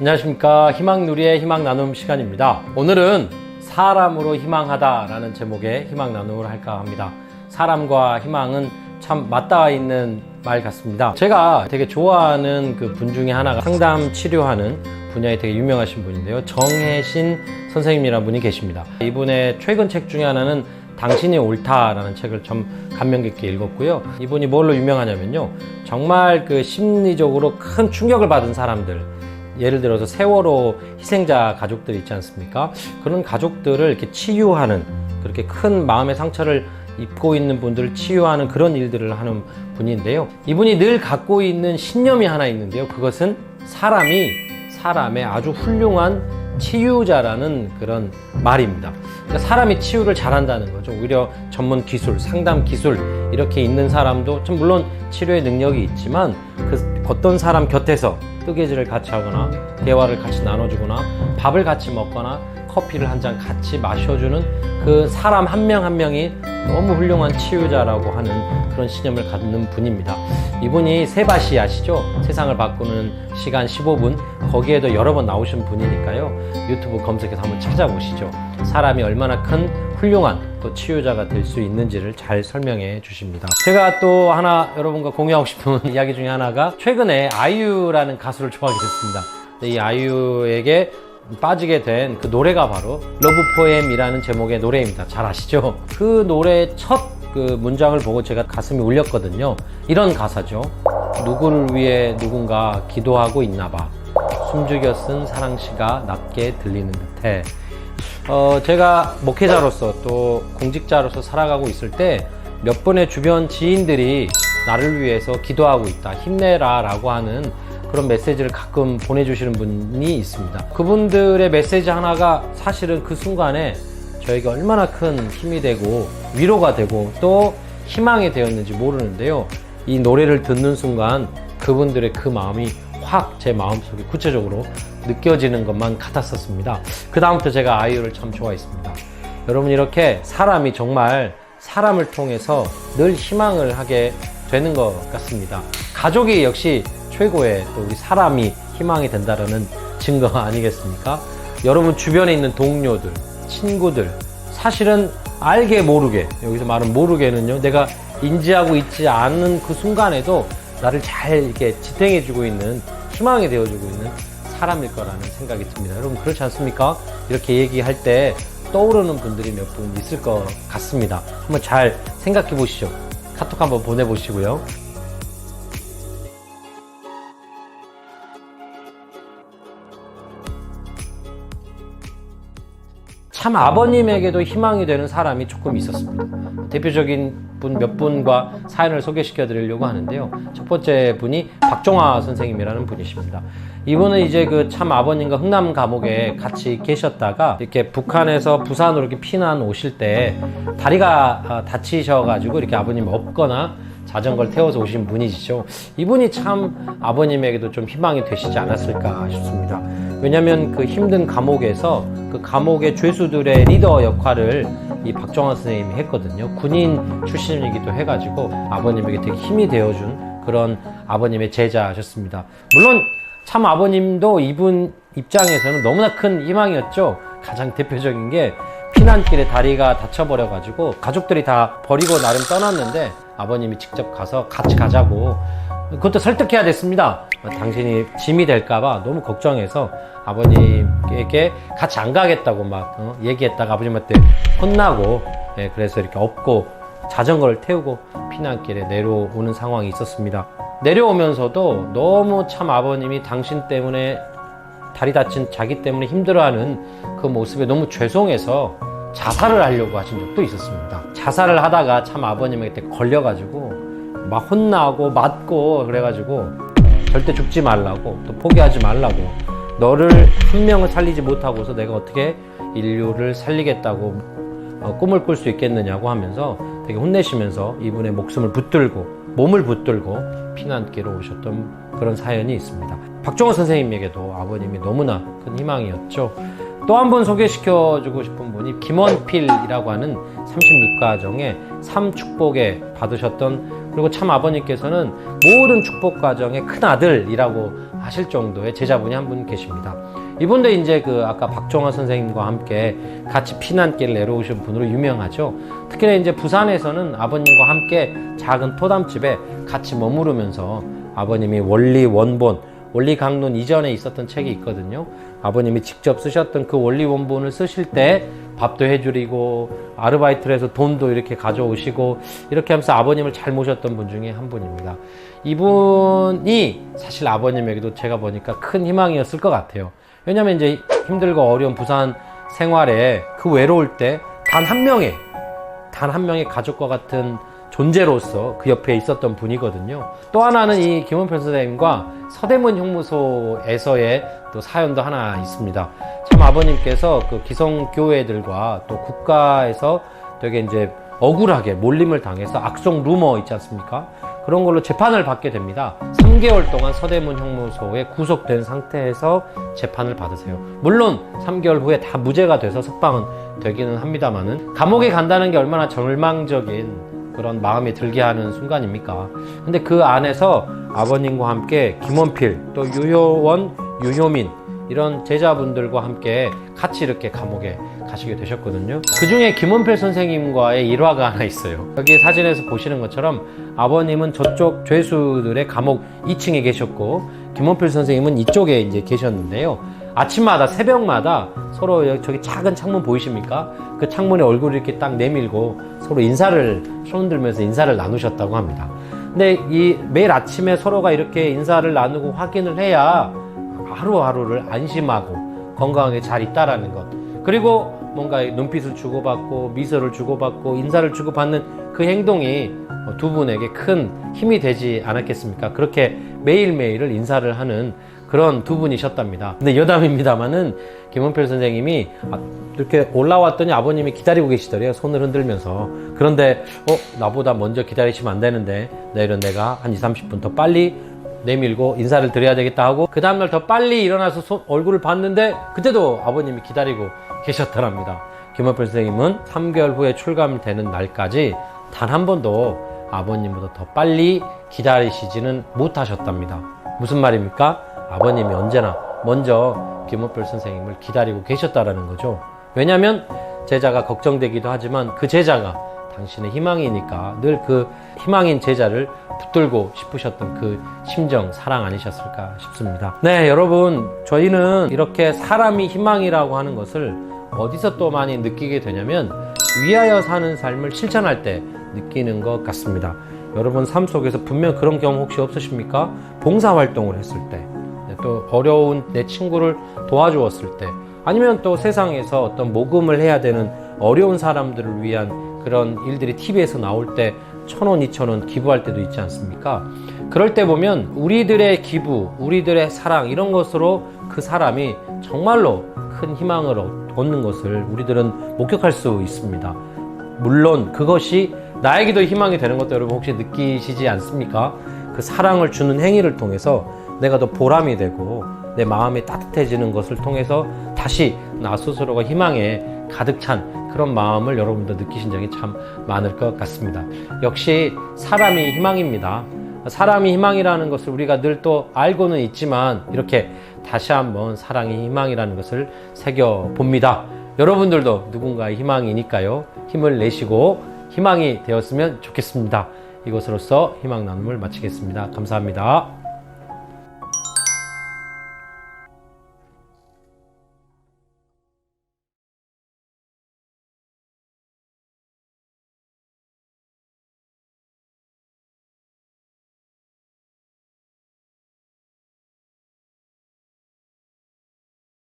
안녕하십니까. 희망누리의 희망 나눔 시간입니다. 오늘은 사람으로 희망하다 라는 제목의 희망 나눔을 할까 합니다. 사람과 희망은 참 맞닿아 있는 말 같습니다. 제가 되게 좋아하는 그 분 중에 하나가 상담 치료하는 분야에 되게 유명하신 분인데요. 정혜신 선생님이라는 분이 계십니다. 이분의 최근 책 중에 하나는 당신이 옳다라는 책을 좀 감명 깊게 읽었고요. 이분이 뭘로 유명하냐면요. 정말 그 심리적으로 큰 충격을 받은 사람들, 예를 들어서 세월호 희생자 가족들 있지 않습니까? 그런 가족들을 이렇게 치유하는, 그렇게 큰 마음의 상처를 입고 있는 분들을 치유하는 그런 일들을 하는 분인데요. 이분이 늘 갖고 있는 신념이 하나 있는데요. 그것은 사람의 아주 훌륭한 치유자라는 그런 말입니다. 그러니까 사람이 치유를 잘한다는 거죠. 오히려 전문 기술, 상담 기술 이렇게 있는 사람도 좀 물론 치료의 능력이 있지만 그 어떤 사람 곁에서 뜨개질을 같이 하거나 대화를 같이 나눠주거나 밥을 같이 먹거나 커피를 한 잔 같이 마셔주는 그 사람 한 명 한 명이 너무 훌륭한 치유자라고 하는 그런 신념을 갖는 분입니다. 이분이 세바시 아시죠? 세상을 바꾸는 시간 15분, 거기에도 여러 번 나오신 분이니까요. 유튜브 검색해서 한번 찾아보시죠. 사람이 얼마나 큰 훌륭한 또 치유자가 될 수 있는지를 잘 설명해 주십니다. 제가 또 하나 여러분과 공유하고 싶은 이야기 중에 하나가, 최근에 아이유라는 가수를 좋아하게 됐습니다. 이 아이유에게 빠지게 된 그 노래가 바로 러브 포엠이라는 제목의 노래입니다. 잘 아시죠? 그 노래 첫 그 문장을 보고 제가 가슴이 울렸거든요. 이런 가사죠. 누구를 위해 누군가 기도하고 있나 봐. 숨죽여 쓴 사랑시가 낮게 들리는 듯해. 제가 목회자로서 또 공직자로서 살아가고 있을 때 몇 번의 주변 지인들이 나를 위해서 기도하고 있다, 힘내라 라고 하는 그런 메시지를 가끔 보내주시는 분이 있습니다. 그분들의 메시지 하나가 사실은 그 순간에 저에게 얼마나 큰 힘이 되고 위로가 되고 또 희망이 되었는지 모르는데요. 이 노래를 듣는 순간 그분들의 그 마음이 확 제 마음속에 구체적으로 느껴지는 것만 같았었습니다. 그 다음부터 제가 아이유를 참 좋아했습니다. 여러분, 이렇게 사람이 정말 사람을 통해서 늘 희망을 하게 되는 것 같습니다. 가족이 역시 최고의 또 우리 사람이 희망이 된다는 증거 아니겠습니까? 여러분 주변에 있는 동료들, 친구들, 사실은 알게 모르게, 여기서 말은 모르게는요, 내가 인지하고 있지 않은 그 순간에도 나를 잘 이렇게 지탱해주고 있는, 희망이 되어주고 있는 사람일 거라는 생각이 듭니다. 여러분 그렇지 않습니까? 이렇게 얘기할 때 떠오르는 분들이 몇 분 있을 것 같습니다. 한번 잘 생각해 보시죠. 카톡 한번 보내보시고요. 참 아버님에게도 희망이 되는 사람이 조금 있었습니다. 대표적인 분 몇 분과 사연을 소개시켜 드리려고 하는데요. 첫 번째 분이 박종화 선생님이라는 분이십니다. 이분은 이제 그 참 아버님과 흥남 감옥에 같이 계셨다가 이렇게 북한에서 부산으로 이렇게 피난 오실 때 다리가 다치셔가지고 이렇게 아버님 업거나 자전거를 태워서 오신 분이시죠. 이분이 참 아버님에게도 좀 희망이 되시지 않았을까 싶습니다. 왜냐하면 그 힘든 감옥에서 그 감옥의 죄수들의 리더 역할을 이 박정환 선생님이 했거든요. 군인 출신이기도 해가지고 아버님에게 되게 힘이 되어준 그런 아버님의 제자셨습니다. 물론 참 아버님도 이분 입장에서는 너무나 큰 희망이었죠. 가장 대표적인 게 피난길에 다리가 다쳐버려가지고 가족들이 다 버리고 나름 떠났는데 아버님이 직접 가서 같이 가자고, 그것도 설득해야 됐습니다. 당신이 짐이 될까봐 너무 걱정해서 아버님에게 같이 안 가겠다고 막 얘기했다가 아버님한테 혼나고, 그래서 이렇게 업고 자전거를 태우고 피난길에 내려오는 상황이 있었습니다. 내려오면서도 너무 참 아버님이 당신 때문에, 다리 다친 자기 때문에 힘들어하는 그 모습에 너무 죄송해서 자살을 하려고 하신 적도 있었습니다. 자살을 하다가 참 아버님한테 걸려가지고 막 혼나고 맞고 그래가지고 절대 죽지 말라고, 또 포기하지 말라고, 너를 한 명을 살리지 못하고서 내가 어떻게 인류를 살리겠다고 꿈을 꿀 수 있겠느냐고 하면서 되게 혼내시면서 이분의 목숨을 붙들고 몸을 붙들고 피난길로 오셨던 그런 사연이 있습니다. 박종원 선생님에게도 아버님이 너무나 큰 희망이었죠. 또 한 번 소개시켜주고 싶은 분이 김원필이라고 하는 36가정의 3축복에 받으셨던, 그리고 참 아버님께서는 모든 축복 가정의 큰 아들이라고 하실 정도의 제자분이 한 분 계십니다. 이분도 이제 아까 박종화 선생님과 함께 같이 피난길 내려오신 분으로 유명하죠. 특히나 이제 부산에서는 아버님과 함께 작은 토담집에 같이 머무르면서 아버님이 원리 원본, 원리 강론 이전에 있었던 책이 있거든요. 아버님이 직접 쓰셨던 그 원리 원본을 쓰실 때 밥도 해드리고 아르바이트를 해서 돈도 이렇게 가져오시고 이렇게 하면서 아버님을 잘 모셨던 분 중에 한 분입니다. 이분이 사실 아버님에게도 제가 보니까 큰 희망이었을 것 같아요. 왜냐면 이제 힘들고 어려운 부산 생활에 그 외로울 때 단 한 명의 가족과 같은 존재로서 그 옆에 있었던 분이거든요. 또 하나는 이 김원필 선생님과 서대문 형무소에서의 또 사연도 하나 있습니다. 참 아버님께서 그 기성교회들과 또 국가에서 되게 이제 억울하게 몰림을 당해서 악성 루머 있지 않습니까? 그런 걸로 재판을 받게 됩니다. 3개월 동안 서대문 형무소에 구속된 상태에서 재판을 받으세요. 물론 3개월 후에 다 무죄가 돼서 석방은 되기는 합니다만은, 감옥에 간다는 게 얼마나 절망적인 그런 마음이 들게 하는 순간입니까? 근데 그 안에서 아버님과 함께 김원필, 또 유효원, 유효민 이런 제자분들과 함께 같이 이렇게 감옥에 가시게 되셨거든요. 그 중에 김원필 선생님과의 일화가 하나 있어요. 여기 사진에서 보시는 것처럼 아버님은 저쪽 죄수들의 감옥 2층에 계셨고 김원필 선생님은 이쪽에 이제 계셨는데요. 아침마다, 새벽마다 서로 저기 작은 창문 보이십니까? 그 창문에 얼굴을 이렇게 딱 내밀고 서로 손 들면서 인사를 나누셨다고 합니다. 근데 매일 아침에 서로가 이렇게 인사를 나누고 확인을 해야 하루하루를 안심하고 건강하게 잘 있다라는 것, 그리고 뭔가 눈빛을 주고받고 미소를 주고받고 인사를 주고받는 그 행동이 두 분에게 큰 힘이 되지 않았겠습니까? 그렇게 매일매일을 인사를 하는 그런 두 분이셨답니다. 근데 여담입니다만은 김원필 선생님이 이렇게 올라왔더니 아버님이 기다리고 계시더래요. 손을 흔들면서. 그런데 나보다 먼저 기다리시면 안 되는데 내일은 내가 한 20-30분 더 빨리 내밀고 인사를 드려야 되겠다 하고 그 다음날 더 빨리 일어나서 얼굴을 봤는데 그때도 아버님이 기다리고 계셨더랍니다. 김원필 선생님은 3개월 후에 출감되는 날까지 단 한 번도 아버님보다 더 빨리 기다리시지는 못하셨답니다. 무슨 말입니까? 아버님이 언제나 먼저 김원필 선생님을 기다리고 계셨다라는 거죠. 왜냐하면 제자가 걱정되기도 하지만 그 제자가 당신의 희망이니까 늘 그 희망인 제자를 붙들고 싶으셨던 그 심정, 사랑 아니셨을까 싶습니다. 네, 여러분, 저희는 이렇게 사람이 희망이라고 하는 것을 어디서 또 많이 느끼게 되냐면 위하여 사는 삶을 실천할 때 느끼는 것 같습니다. 여러분 삶 속에서 분명 그런 경험 혹시 없으십니까? 봉사활동을 했을 때, 또 어려운 내 친구를 도와주었을 때, 아니면 또 세상에서 어떤 모금을 해야 되는 어려운 사람들을 위한 그런 일들이 TV에서 나올 때 1,000원, 2,000원 기부할 때도 있지 않습니까? 그럴 때 보면 우리들의 기부, 우리들의 사랑 이런 것으로 그 사람이 정말로 큰 희망을 얻는 것을 우리들은 목격할 수 있습니다. 물론 그것이 나에게도 희망이 되는 것도 여러분 혹시 느끼시지 않습니까? 그 사랑을 주는 행위를 통해서 내가 더 보람이 되고 내 마음이 따뜻해지는 것을 통해서 다시 나 스스로가 희망에 가득 찬 그런 마음을 여러분도 느끼신 적이 참 많을 것 같습니다. 역시 사람이 희망입니다. 사람이 희망이라는 것을 우리가 늘 또 알고는 있지만 이렇게 다시 한번 사랑이 희망이라는 것을 새겨봅니다. 여러분들도 누군가의 희망이니까요. 힘을 내시고 희망이 되었으면 좋겠습니다. 이것으로써 희망 나눔을 마치겠습니다. 감사합니다.